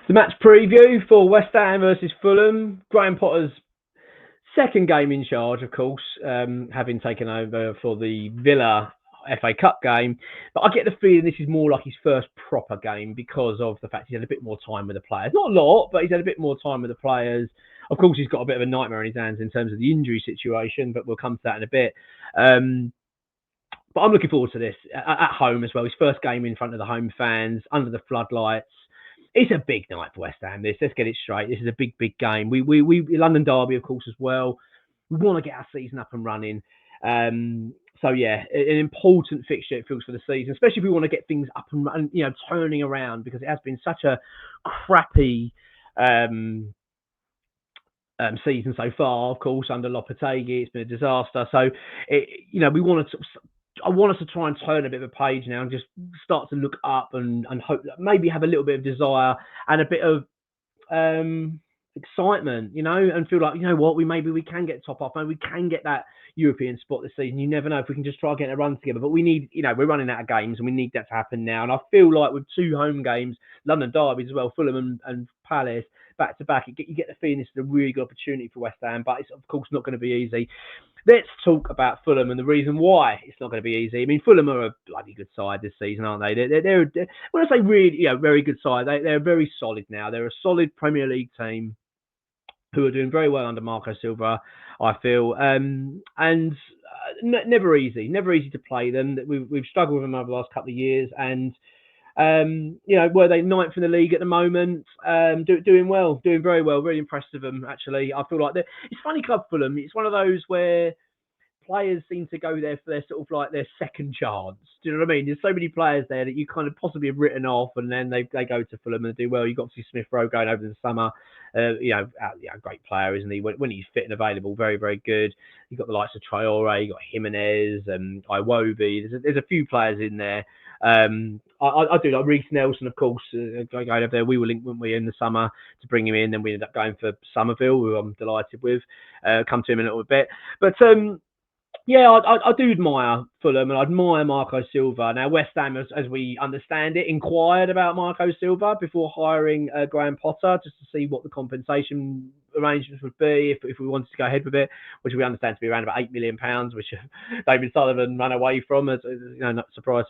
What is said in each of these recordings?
The match preview for West Ham versus Fulham. Graham Potter's second game in charge, of course, having taken over for the Villa FA Cup game. But I get the feeling this is more like his first proper game because of the fact he's had a bit more time with the players. Not a lot, but he's had a bit more time with the players. Of course, he's got a bit of a nightmare in his hands in terms of the injury situation, but we'll come to that in a bit. But I'm looking forward to this at home as well. His first game in front of the home fans, under the floodlights. It's a big night for West Ham. Let's get it straight. This is a big game. We London derby, of course, as well. We want to get our season up and running. So yeah, an important fixture it feels for the season, especially if we want to get things up and running, turning around, because it has been such a crappy season so far. Of course, under Lopetegui, it's been a disaster. So we want to. I want us to try and turn a bit of a page now and just start to look up and hope that maybe have a little bit of desire and a bit of excitement, and feel like, what, maybe we can get top off, maybe we can get that European spot this season. You never know if we can just try getting a run together. But we need, we're running out of games and we need that to happen now. And I feel like with two home games, London derbies as well, Fulham and Palace, back to back, you get the feeling this is a really good opportunity for West Ham, but it's of course not going to be easy. Let's talk about Fulham and the reason why it's not going to be easy. I mean, Fulham are a bloody good side this season, aren't they? They're when I say really, very good side, they're very solid now. They're a solid Premier League team who are doing very well under Marco Silva, I feel, never easy to play them. We've struggled with them over the last couple of years, and were they ninth in the league at the moment? Doing well, doing very well. Really impressed with them, actually. I feel like it's a funny club, Fulham. It's one of those where players seem to go there for their sort of like their second chance. Do you know what I mean? There's so many players there that you kind of possibly have written off, and then they go to Fulham and do well. You've got obviously Smith Rowe going over the summer. Great player, isn't he? When he's fit and available, very, very good. You've got the likes of Traore, you've got Jimenez and Iwobi. There's a few players in there. I do like Reece Nelson, of course, going over there. We were linked, weren't we, in the summer to bring him in. Then we ended up going for Somerville, who I'm delighted with. Come to him in a little bit. But I do admire Fulham and I admire Marco Silva. Now, West Ham, as we understand it, inquired about Marco Silva before hiring Graham Potter, just to see what the compensation arrangements would be if we wanted to go ahead with it, which we understand to be around about £8 million, which David Sullivan ran away from, as not surprise.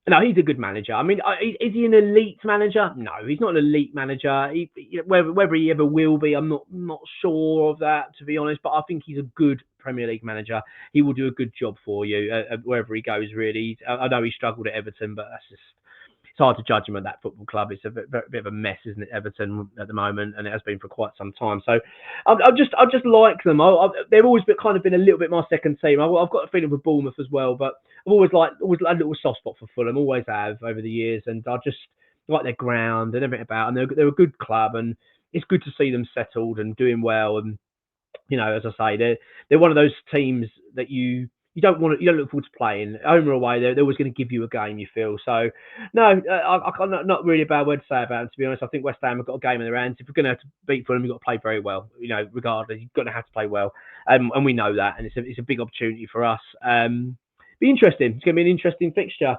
No, he's a good manager. I mean, is he an elite manager? No, he's not an elite manager. Whether he ever will be, I'm not sure of that, to be honest. But I think he's a good Premier League manager. He will do a good job for you wherever he goes, really. I know he struggled at Everton, but it's hard to judge him at that football club. It's a bit of a mess, isn't it, Everton at the moment, and it has been for quite some time. So I just like them. They've always been a little bit my second team. I've got a feeling for Bournemouth as well, but I've always had a little soft spot for Fulham. Always have over the years, and I just like their ground and everything about. And they're a good club, and it's good to see them settled and doing well. And as I say, they're one of those teams that you don't look forward to playing home or away. They're always going to give you a game, you feel. So no, I'm not really a bad word to say about them, to be honest. I think West Ham have got a game in their hands. If we're going to have to beat Fulham, you've got to play very well. Regardless, you're going to have to play well, and we know that. And it's a big opportunity for us. Be interesting. It's going to be an interesting fixture.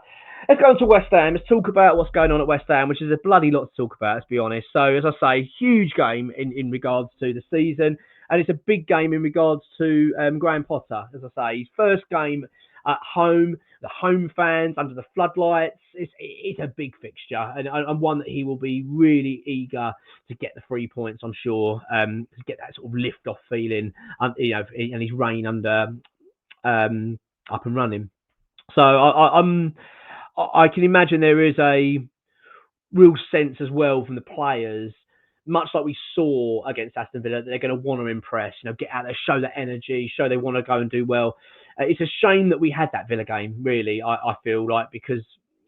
Let's go on to West Ham. Let's talk about what's going on at West Ham, which is a bloody lot to talk about, let's be honest. So, as I say, huge game in regards to the season. And it's a big game in regards to Graham Potter, as I say. His first game at home, the home fans under the floodlights. It's a big fixture and one that he will be really eager to get the 3 points, I'm sure, to get that sort of lift-off feeling, and his reign under up and running. So I can imagine there is a real sense as well from the players, much like we saw against Aston Villa, that they're going to want to impress, get out there, show that energy, show they want to go and do well. It's a shame that we had that Villa game, really, I feel like, because,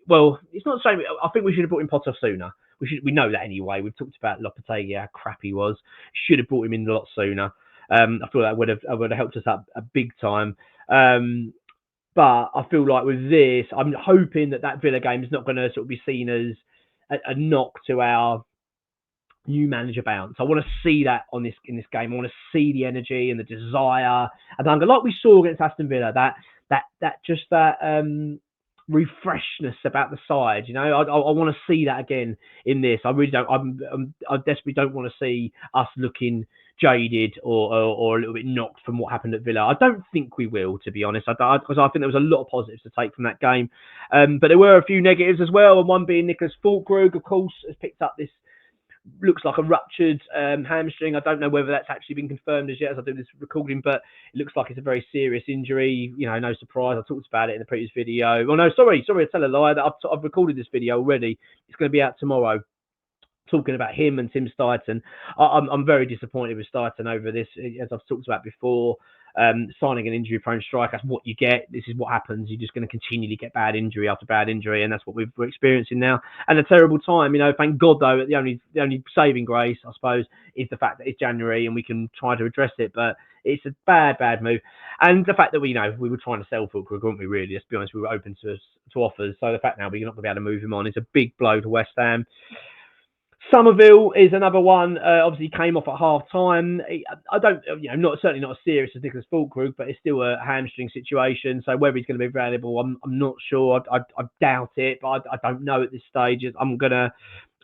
well, it's not a shame. I think we should have brought in Potter sooner. We know that anyway. We've talked about Lopetegui, how crap he was. Should have brought him in a lot sooner. I feel that would have helped us up a big time. But I feel like with this, I'm hoping that Villa game is not going to sort of be seen as a knock to our new manager bounce. I want to see that in this game. I want to see the energy and the desire and hunger, like we saw against Aston Villa. That refreshness about the side. You know, I want to see that again in this. I really don't. I desperately don't want to see us looking jaded or a little bit knocked from what happened at Villa. I don't think we will, to be honest. Because I think there was a lot of positives to take from that game, but there were a few negatives as well. And one being Nicholas Fulkrug, of course, has picked up this looks like a ruptured hamstring. I don't know whether that's actually been confirmed as yet as I do this recording, but it looks like it's a very serious injury. You know, no surprise. I talked about it in the previous video. Oh no, sorry, I tell a lie. That I've recorded this video already. It's going to be out tomorrow. Talking about him and Tim Stuyton, I'm very disappointed with Stuyton over this, as I've talked about before. Signing an injury-prone striker, that's what you get. This is what happens. You're just going to continually get bad injury after bad injury, and that's what we're experiencing now. And a terrible time, you know. Thank God, though, the only saving grace, I suppose, is the fact that it's January and we can try to address it. But it's a bad move, and the fact that we were trying to sell Fulkrug, weren't we? Really, let's be honest, we were open to offers. So the fact now we're not going to be able to move him on is a big blow to West Ham. Somerville is another one. Obviously, came off at half time. I don't, certainly not as serious as Nicholas Fulkrug, but it's still a hamstring situation. So whether he's going to be available, I'm not sure. I doubt it, but I don't know at this stage. I'm gonna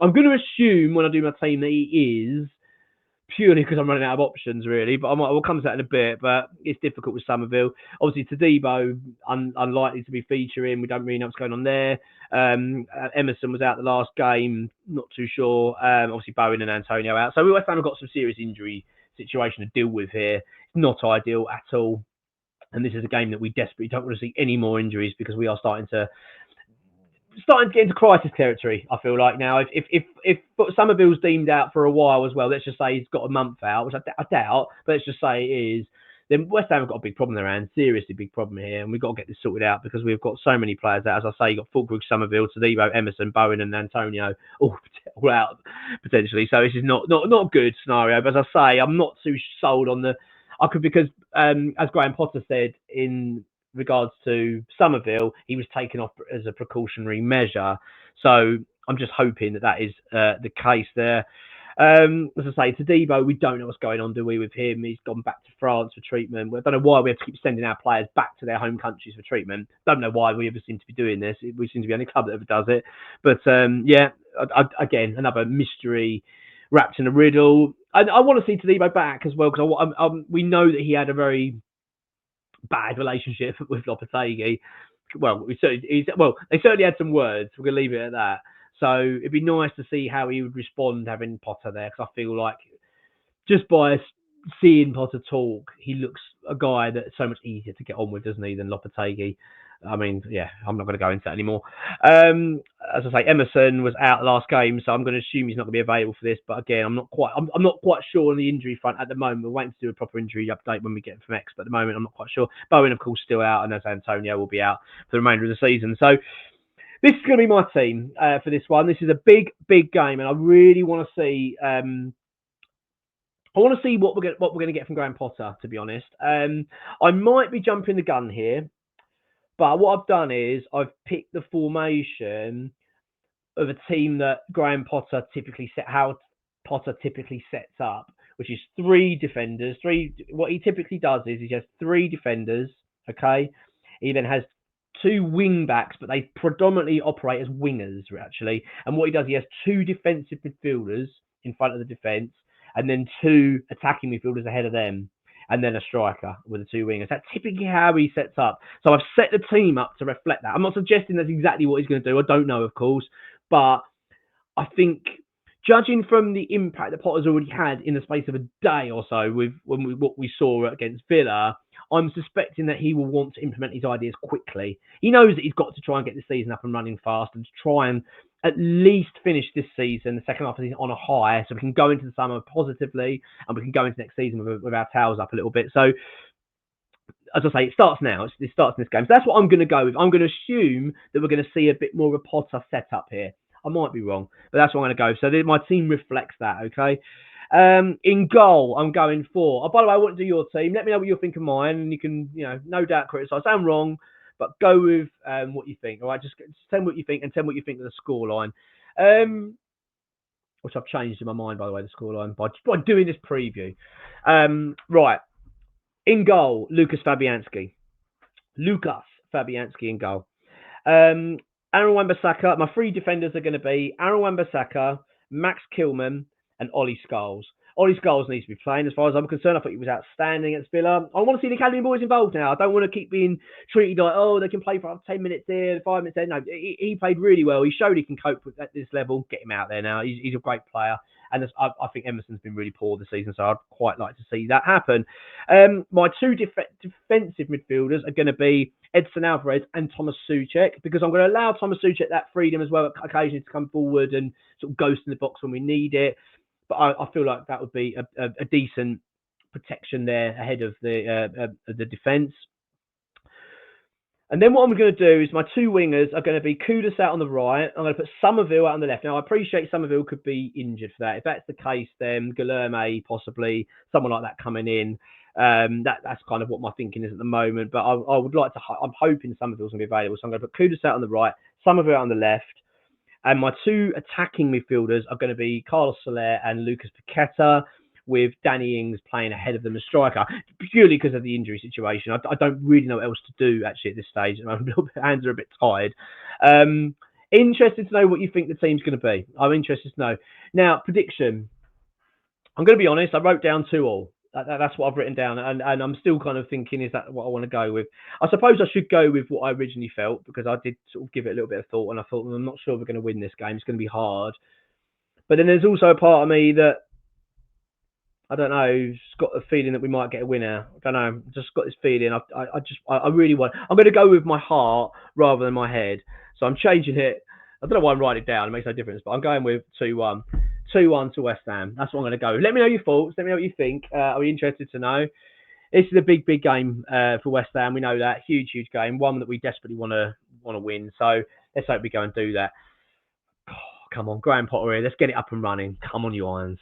assume when I do my team that he is, purely because I'm running out of options, really. But we'll come to that in a bit. But it's difficult with Somerville. Obviously, Todibo, unlikely to be featuring. We don't really know what's going on there. Emerson was out the last game. Not too sure. Obviously, Bowen and Antonio out. So we West Ham have got some serious injury situation to deal with here. It's not ideal at all. And this is a game that we desperately don't want to see any more injuries because we are starting to get into crisis territory, I feel like now. If Somerville's deemed out for a while as well, let's just say he's got a month out, which I doubt, but let's just say it is, then West Ham have got a big problem in their hands, seriously big problem here, and we've got to get this sorted out because we've got so many players out. As I say, you've got Fulkrug, Somerville, Todibo, Emerson, Bowen and Antonio all out potentially. So this is not a good scenario, but as I say, I'm not too sold on because as Graham Potter said in regards to Somerville, he was taken off as a precautionary measure. So I'm just hoping that is the case there. As I say, Todibo, we don't know what's going on, do we, with him? He's gone back to France for treatment. I don't know why we have to keep sending our players back to their home countries for treatment. Don't know why we ever seem to be doing this. We seem to be the only club that ever does it. But again, another mystery wrapped in a riddle. I want to see Todibo back as well because we know that he had a very bad relationship with Lopetegui. Well, they certainly had some words. We're going to leave it at that. So it'd be nice to see how he would respond having Potter there, because I feel like just by seeing Potter talk, he looks a guy that's so much easier to get on with, doesn't he, than Lopetegui. I mean, yeah, I'm not going to go into that anymore. As I say, Emerson was out last game, so I'm going to assume he's not going to be available for this. But again, I'm not quite sure on the injury front at the moment. We're waiting to do a proper injury update when we get from X, but at the moment, I'm not quite sure. Bowen, of course, still out, and as Antonio will be out for the remainder of the season. So this is going to be my team for this one. This is a big game, and I really want to see. I want to see what we're going to get from Graham Potter. To be honest, I might be jumping the gun here. But what I've done is I've picked the formation of a team that Graham Potter typically sets up, which is three defenders. What he typically does is he has three defenders. Okay, he then has two wing backs, but they predominantly operate as wingers actually. And what he does, he has two defensive midfielders in front of the defence, and then two attacking midfielders ahead of them. And then a striker with the two wingers. That's typically how he sets up. So I've set the team up to reflect that. I'm not suggesting that's exactly what he's going to do. I don't know, of course. But I think, judging from the impact that Potter's already had in the space of a day or so with what we saw against Villa, I'm suspecting that he will want to implement his ideas quickly. He knows that he's got to try and get the season up and running fast and to try and at least finish this season, the second half of the season, on a high, so we can go into the summer positively and we can go into next season with our tails up a little bit. So, as I say, it starts now. It starts in this game. So that's what I'm going to go with. I'm going to assume that we're going to see a bit more of a Potter setup here. I might be wrong, but that's what I'm going to go. So my team reflects that, okay? In goal, I'm going for. Oh, by the way, I want to do your team. Let me know what you think of mine, and you can, no doubt criticise. I'm wrong, but go with what you think. All right, just tell me what you think, and tell me what you think of the scoreline. Which I've changed in my mind, by the way, the scoreline by doing this preview. Right, in goal, Lucas Fabianski in goal. Um, Aaron Wan-Bissaka. My three defenders are going to be Aaron Wan-Bissaka, Max Kilman, and Ollie Scholes. Ollie Scholes needs to be playing, as far as I'm concerned. I thought he was outstanding at Villa. I want to see the academy boys involved now. I don't want to keep being treated like, oh, they can play for 10 minutes here, 5 minutes there. No, he played really well. He showed he can cope with at this level. Get him out there now. He's a great player. And I think Emerson's been really poor this season, so I'd quite like to see that happen. My two defensive midfielders are going to be Edson Alvarez and Thomas Souček, because I'm going to allow Thomas Souček that freedom as well occasionally to come forward and sort of ghost in the box when we need it. But I feel like that would be a decent protection there ahead of the defence. And then what I'm going to do is my two wingers are going to be Kudus out on the right. I'm going to put Somerville out on the left. Now, I appreciate Somerville could be injured for that. If that's the case, then Guilherme, possibly, someone like that coming in. That's kind of what my thinking is at the moment. But I would like to, I'm hoping Somerville's going to be available. So I'm going to put Kudus out on the right, Somerville out on the left. And my two attacking midfielders are going to be Carlos Soler and Lucas Paqueta, with Danny Ings playing ahead of them as striker, purely because of the injury situation. I don't really know what else to do, actually, at this stage. My hands are a bit tired. Interested to know what you think the team's going to be. I'm interested to know. Now, prediction. I'm going to be honest, I wrote down 2-2. That's what I've written down, and I'm still kind of thinking, is that what I want to go with? I suppose I should go with what I originally felt, because I did sort of give it a little bit of thought, and I thought, well, I'm not sure we're going to win this game. It's going to be hard. But then there's also a part of me that, I don't know, just got a feeling that we might get a winner. I don't know, just got this feeling. I really want. I'm going to go with my heart rather than my head. So I'm changing it. I don't know why I'm writing it down. It makes no difference. But I'm going with 2-1. 2-1 to West Ham. That's what I'm going to go with. Let me know your thoughts. Let me know what you think. Are we interested to know? This is a big game for West Ham. We know that. Huge game. One that we desperately want to win. So let's hope we go and do that. Oh, come on, Graham Potter here. Let's get it up and running. Come on, you Irons.